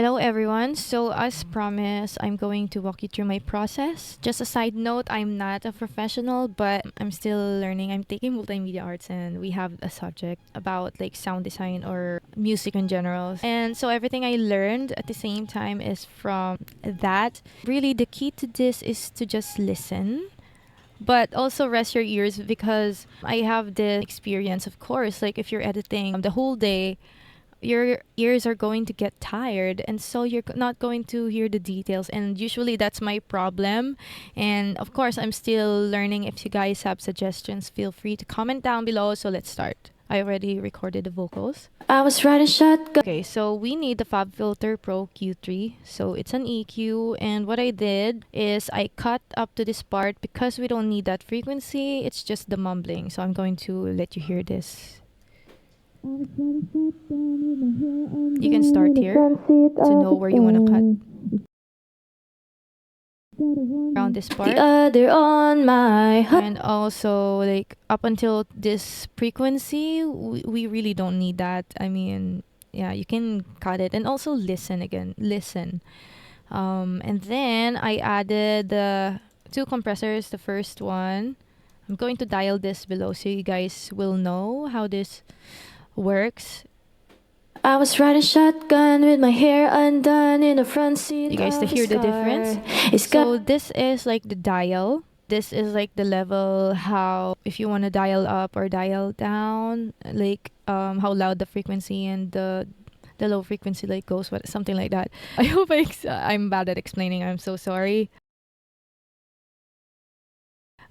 Hello everyone. So as promised, I'm going to walk you through my process. Just a side note, I'm not a professional, but I'm still learning. I'm taking multimedia arts and we have a subject about like sound design or music in general. And so everything I learned at the same time is from that. Really the key to this is to just listen. But also rest your ears because I have the experience, of course, like if you're editing the whole day, your ears are going to get tired and so you're not going to hear the details, and usually that's my problem. And of course I'm still learning. If you guys have suggestions, feel free to comment down below. So let's start. I already recorded the vocals. I was riding shotgun. Okay, so we need the FabFilter Pro Q3. So it's an EQ, and what I did is I cut up to this part because we don't need that frequency. It's just the mumbling. So I'm going to let you hear this. You can start here to know where you want to cut. Around this part. The other on my heart. And also like up until this frequency, we really don't need that. I mean, yeah, you can cut it. And also listen again. Listen. And then I added the two compressors. The first one, I'm going to dial this below so you guys will know how this works. I was riding shotgun with my hair undone in the front seat. You guys to hear the difference. So this is like the dial. This is like the level, how if you want to dial up or dial down, like how loud the frequency and the low frequency like goes, what something like that. I hope I'm bad at explaining. I'm so sorry.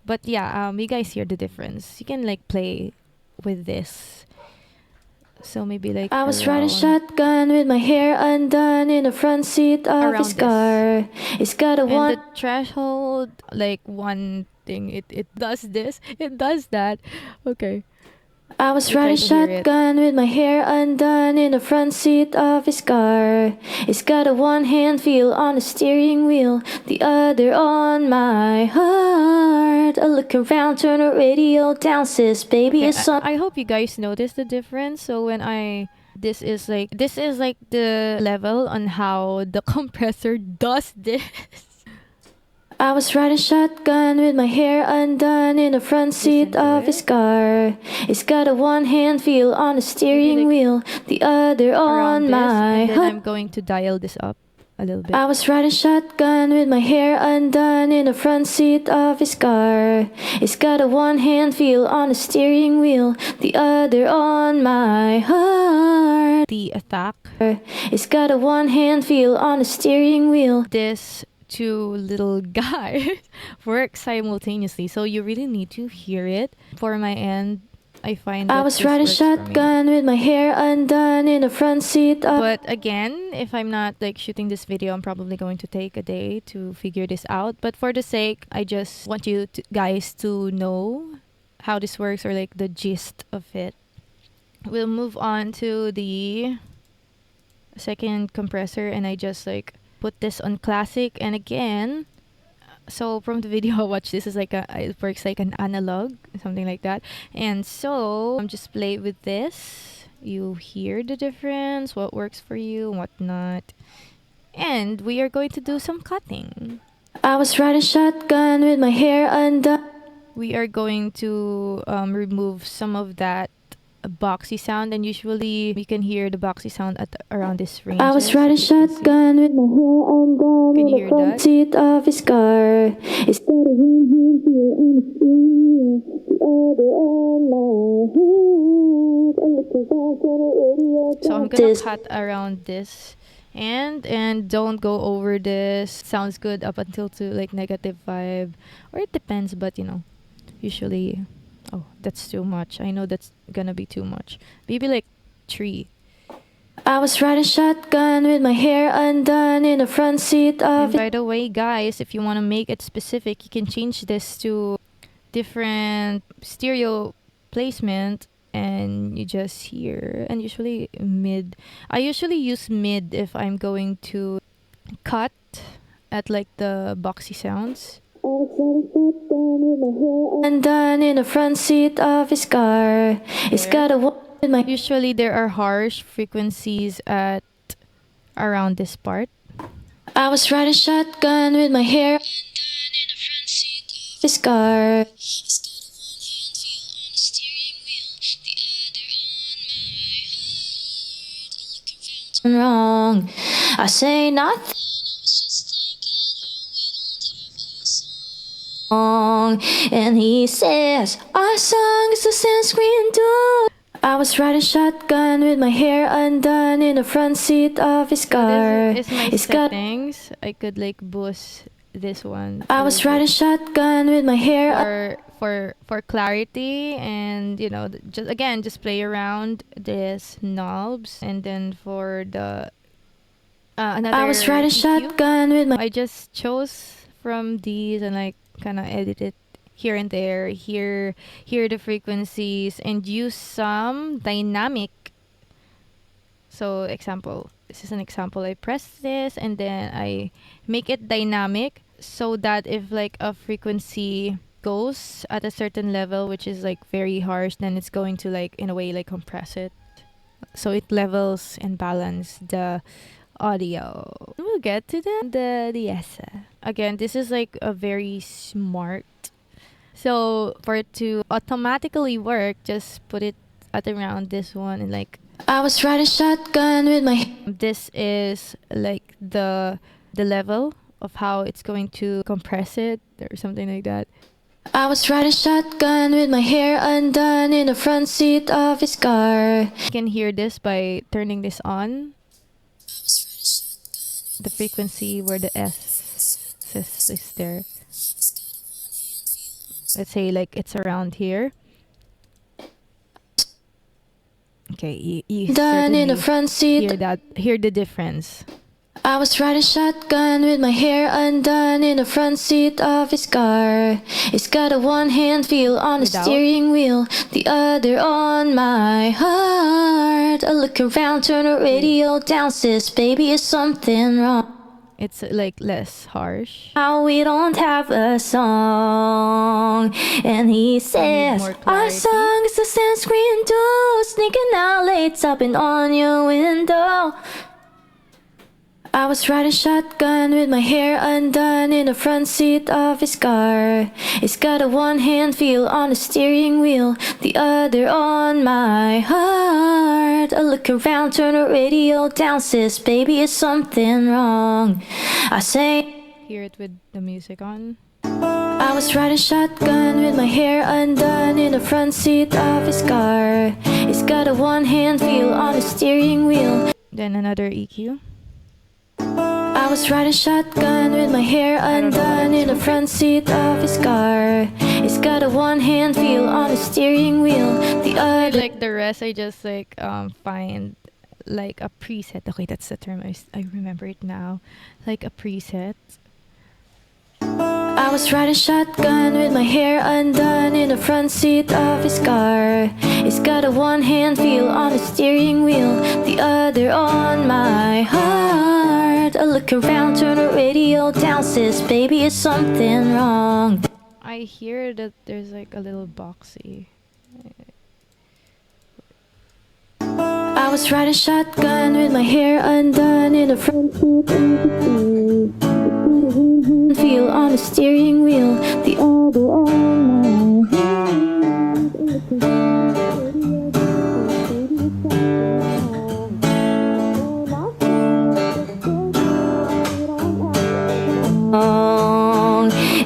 But yeah, you guys hear the difference. You can like play with this. So maybe like I was riding shotgun with my hair undone in the front seat of his car. It's got a one. And the threshold, like one thing, it does this, it does that. Okay. I was riding shotgun with my hair undone in the front seat of his car. It's got a one hand feel on the steering wheel, the other on my heart. I look around, turn the radio down, says baby it's on. I hope you guys notice the difference. So when this is like the level on how the compressor does this. I was riding shotgun with my hair undone in the front seat of his car. It's got a one hand feel on the steering wheel, the other on my heart. And then I'm going to dial this up a little bit. I was riding shotgun with my hair undone in the front seat of his car. It's got a one hand feel on the steering wheel, the other on my heart. The attack. It's got a one hand feel on the steering wheel. This two little guys work simultaneously, so you really need to hear it. For my end, I find that I was riding shotgun with my hair undone in the front seat of. But again, if I'm not like shooting this video, I'm probably going to take a day to figure this out. But for the sake, I just want you guys to know how this works, or like the gist of it. We'll move on to the second compressor, and I just like put this on classic. And again, so from the video I watched, this is like it works like an analog, something like that. And so I'm just play with this. You hear the difference, what works for you, what not. And we are going to do some cutting. I was riding shotgun with my hair undone. We are going to remove some of that boxy sound, and usually you can hear the boxy sound at around this range. I was riding shotgun with my hair undone in the front seat of his car. It's got a one hand feel on the steering wheel, the other on my head. I look around, turn the radio down. So I'm gonna cut around this and don't go over this. Sounds good up until to like -5, or it depends, but you know, usually. Oh, that's too much. I know that's gonna be too much. Maybe like 3. I was riding shotgun with my hair undone in the front seat of. And by the way, guys, if you want to make it specific, you can change this to different stereo placement, and you just hear. And usually mid. I usually use mid if I'm going to cut at like the boxy sounds. Undone in the front seat of his car. It's got a. Usually there are harsh frequencies at around this part. I was riding shotgun with my hair this car. Wrong. I say nothing wrong. And he says, our song is a sunscreen too. I was riding shotgun with my hair undone in the front seat of his car. This is my settings. I could like boost this one. I was riding shotgun with my hair for clarity, and you know, just play around these knobs, and then for the another I was riding EQ, shotgun with my I just chose from these and like kind of edit it here and there, here the frequencies, and use some dynamic. So example, this is an example. I press this and then I make it dynamic so that if like a frequency goes at a certain level, which is like very harsh, then it's going to like in a way like compress it. So it levels and balance the audio. We'll get to the 𝙝𝙚. Again, this is like a very smart. So for it to automatically work, just put it at around this one and like I was riding shotgun with my this is like the level of how it's going to compress it or something like that. I was riding shotgun with my hair undone in the front seat of his car. You can hear this by turning this on. The frequency where the S is there. Let's say like it's around here. Okay, you Done in the front seat. Hear the difference. I was riding shotgun with my hair undone in the front seat of his car. It's got a one-hand feel on the steering wheel, the other on my heart. I look around, turn the radio down, says, baby, is something wrong? It's like less harsh. How we don't have a song. And he says, our song is a sunscreen too, sneaking out late, tapping on your window. I was riding shotgun with my hair undone in the front seat of his car. It's got a one-hand feel on the steering wheel, the other on my heart. I look around, turn the radio down, says, baby, is something wrong? I say, hear it with the music on. I was riding shotgun with my hair undone in the front seat of his car. It's got a one-hand feel on the steering wheel. Then another EQ. I was riding shotgun with my hair undone in the front seat of his car. It's got a one-hand feel on the steering wheel, the other. Like the rest, I just like find like a preset. Okay, that's the term. I remember it now. Like a preset. I was riding shotgun with my hair undone in the front seat of his car. It's got a one-hand feel on the steering wheel, the other on my heart. I look around, turn the radio down, says, baby, is something wrong? I hear that there's like a little boxy. I was riding shotgun with my hair undone in the front seat of the car. Feel on the steering wheel, the other on my heart.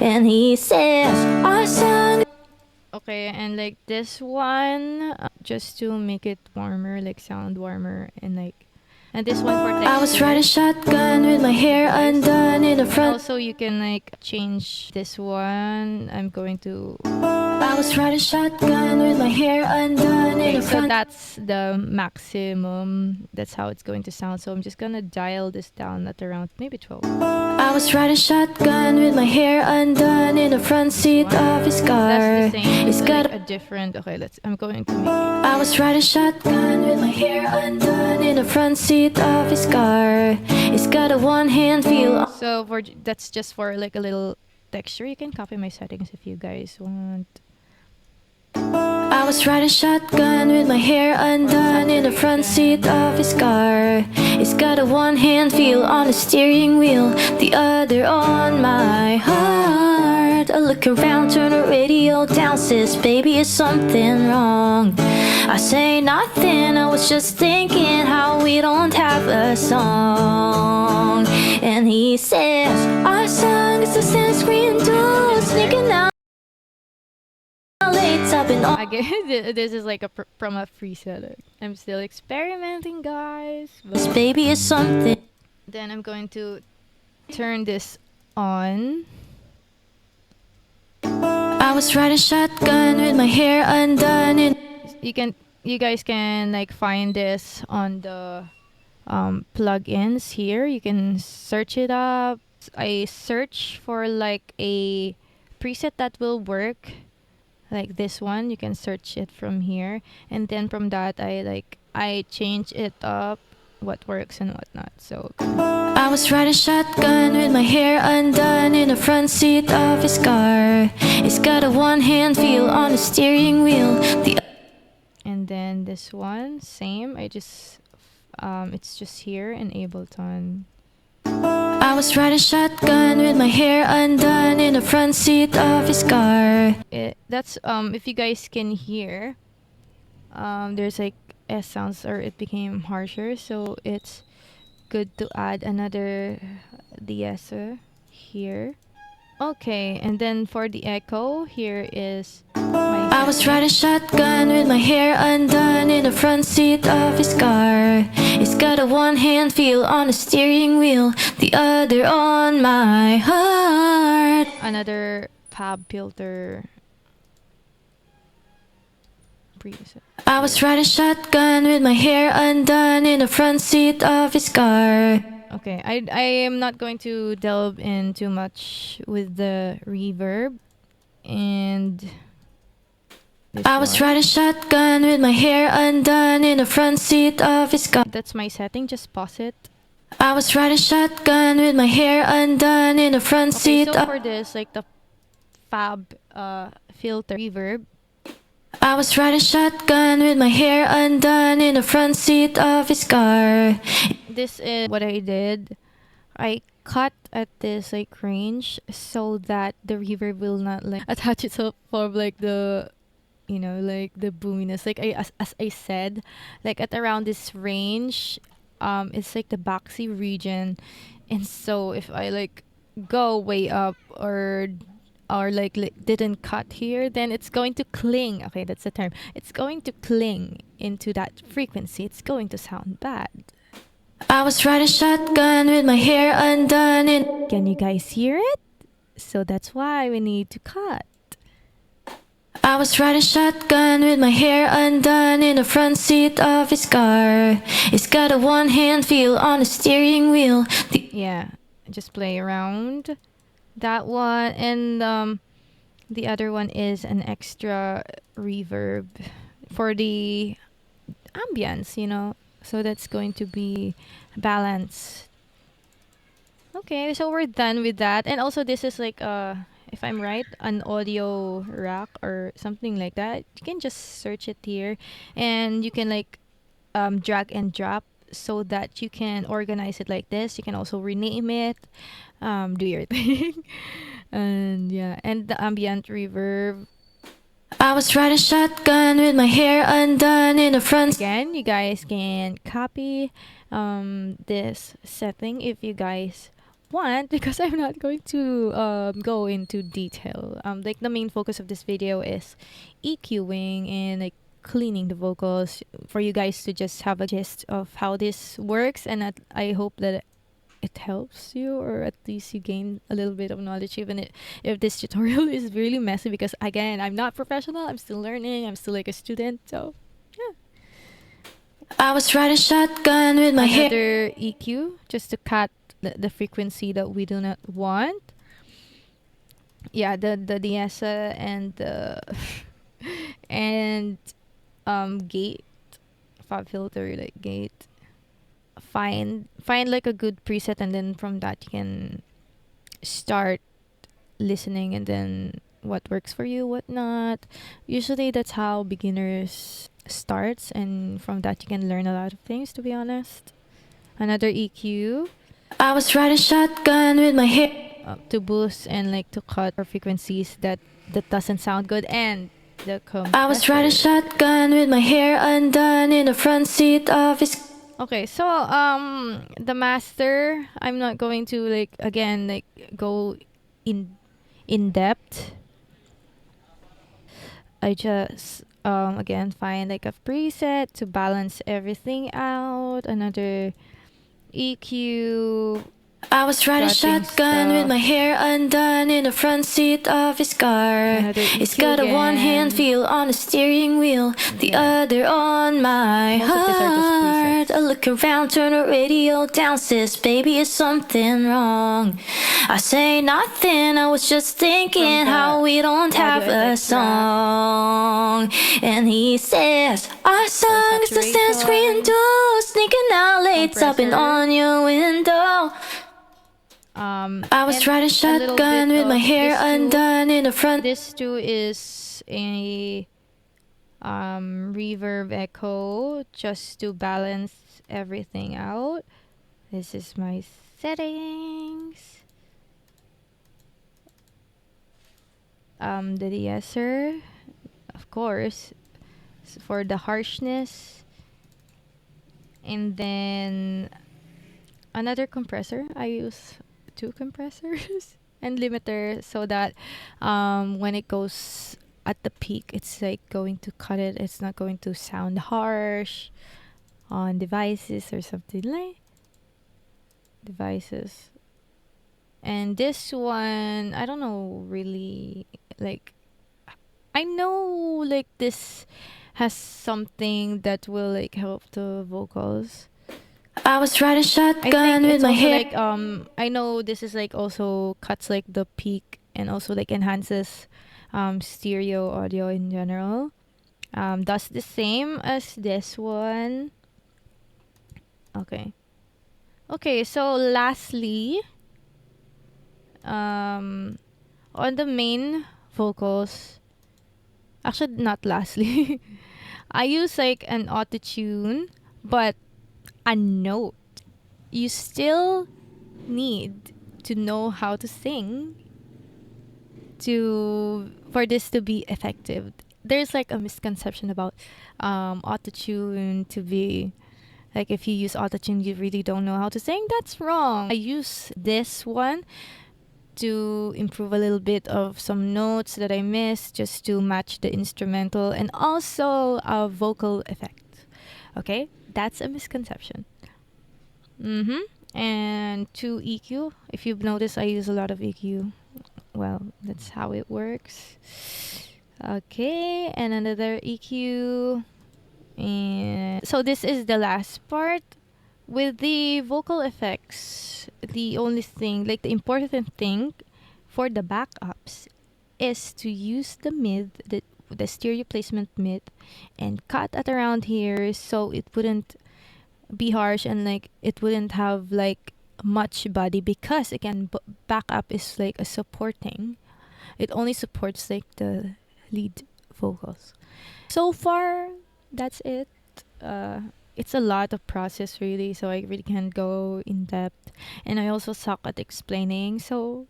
And he says, our song. Okay, and like this one, just to make it warmer, like sound warmer, and like, and this one for texture. I was riding shotgun with my hair undone in the front. Also, you can like change this one. I'm going to. I was riding shotgun with my hair undone in the front. So that's the maximum. That's how it's going to sound. So I'm just gonna dial this down at around maybe 12. I was riding shotgun with my hair undone in the front seat of his car. That's the same. It's got like a different. Okay, I'm going to make it. I was riding shotgun with my hair undone in the front seat of his car. It's got a one-hand feel. So that's just for like a little texture. You can copy my settings if you guys want. I was riding shotgun with my hair undone in the front seat of his car. He's got a one-hand feel on the steering wheel, the other on my heart. I look around, turn the radio down, says, baby, is something wrong? I say nothing, I was just thinking how we don't have a song. And he says, our song is the sunscreen door, sneaking out. Again, this is like from a preset. I'm still experimenting, guys. This baby is something. Then I'm going to turn this on. I was riding shotgun with my hair undone. You guys can like find this on the plugins here. You can search it up. I search for like a preset that will work. Like this one, you can search it from here, and then from that I change it up, what works and what not. So I was riding shotgun with my hair undone in the front seat of his car. He's got a one-hand feel on the steering wheel. And then this one, same. I just it's just here in Ableton. I was riding shotgun with my hair undone in the front seat of his car. That's if you guys can hear, there's like S sounds, or it became harsher, so it's good to add another 𝙇𝙚 here. Okay, and then for the echo, here is my I was riding shotgun with my hair undone in the front seat of his car. He's got a one-hand feel on the steering wheel, the other on my heart. Another pab filter preset. I was riding shotgun with my hair undone in the front seat of his car. Okay, I am not going to delve in too much with the reverb. And I was riding shotgun with my hair undone in the front seat of his car. That's my setting, just pause it. I was riding shotgun with my hair undone in the front seat. So for this, like the fab filter reverb, I was riding shotgun with my hair undone in the front seat of his car. This is what I did. I cut at this like range so that the reverb will not like attach itself for like the, you know, like the boominess. Like as I said, like at around this range, it's like the boxy region, and so if I like go way up or like didn't cut here, then it's going to cling. Okay, that's the term. It's going to cling into that frequency. It's going to sound bad. I was riding shotgun with my hair undone in. Can you guys hear it? So that's why we need to cut. I was riding shotgun with my hair undone in the front seat of his car. It's got a one-hand feel on the steering wheel. Yeah, just play around that one, and the other one is an extra reverb for the ambience, you know. So that's going to be balanced. Okay, so we're done with that. And also this is like if I'm right, an audio rack or something like that. You can just search it here, and you can like drag and drop so that you can organize it like this. You can also rename it, do your thing. And yeah, and the ambient reverb. I was riding shotgun with my hair undone in the front. Again, you guys can copy this setting if you guys want, because I'm not going to go into detail. Like the main focus of this video is EQing and like cleaning the vocals for you guys to just have a gist of how this works, and I hope that it helps you, or at least you gain a little bit of knowledge, even if this tutorial is really messy, because again, I'm not professional. I'm still learning. I'm still like a student. So yeah. I was riding shotgun with my hair. Another EQ just to cut the frequency that we do not want. Yeah, the 𝙇𝙚 and the and gate, fab filter, like gate. Find like a good preset, and then from that you can start listening, and then what works for you, what not. Usually that's how beginners starts, and from that you can learn a lot of things, to be honest. Another EQ, I was riding shotgun with my hair. To boost and like to cut or frequencies that doesn't sound good, and the I was riding compressor. shotgun with my hair undone in the front seat of his. Okay, so the master, I'm not going to like again like go in depth. I just again find like a preset to balance everything out. Another EQ, I was riding cutting shotgun with my stuff. hair undone in the front seat of his car. Another It's EQ got a one hand again. feel on the steering wheel, the Yeah. other on my Most of these are just heart. presets. I look around, turn the radio down, says, baby, is something wrong? I say nothing, I was just thinking From the how we don't audio have a effects rack, song. And he says, our song is the sunscreen saturation, too, sneaking out late, tapping compressor. on your window. I was And riding a little shotgun bit with my of hair this too. undone in the front. This too is a reverb echo, just to balance everything out. This is my settings. The de-esser, of course, for the harshness. And then another compressor. I use 2 compressors and limiter, so that when it goes at the peak, it's like going to cut it. It's not going to sound harsh on devices or something like devices. And this one, I don't know really, like, I know like this has something that will like help the vocals. I was riding I shotgun think with it's my also hair. like I know this is like also cuts like the peak and also like enhances stereo audio in general. Does the same as this one. Okay. Okay, so lastly, on the main vocals, actually not lastly, I use like an auto-tune, but a note. You still need to know how to sing for this to be effective. There's like a misconception about auto-tune to be like, if you use auto-tune you really don't know how to sing. That's wrong. I use this one to improve a little bit of some notes that I missed, just to match the instrumental and also a vocal effect. Okay, that's a misconception. And 2 EQ. If you've noticed, I use a lot of EQ. Well, that's how it works. Okay, and another EQ. And so this is the last part. With the vocal effects, the only thing, like the important thing for the backups, is to use the mid, the stereo placement mid, and cut at around here so it wouldn't be harsh and like it wouldn't have like much body, because again backup is like a supporting. It only supports like the lead vocals. So far, that's it. It's a lot of process really, so I really can't go in depth, and I also suck at explaining. So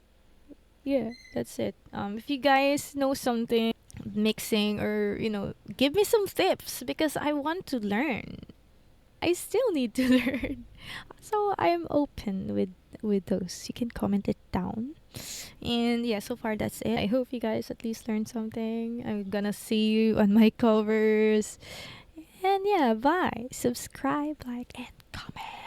yeah, that's it. If you guys know something mixing, or give me some tips, because I want to learn. I still need to learn. So I'm open with those. You can comment it down. And yeah, so far that's it. I hope you guys at least learned something. I'm gonna see you on my covers. And yeah, bye. Subscribe, like, and comment.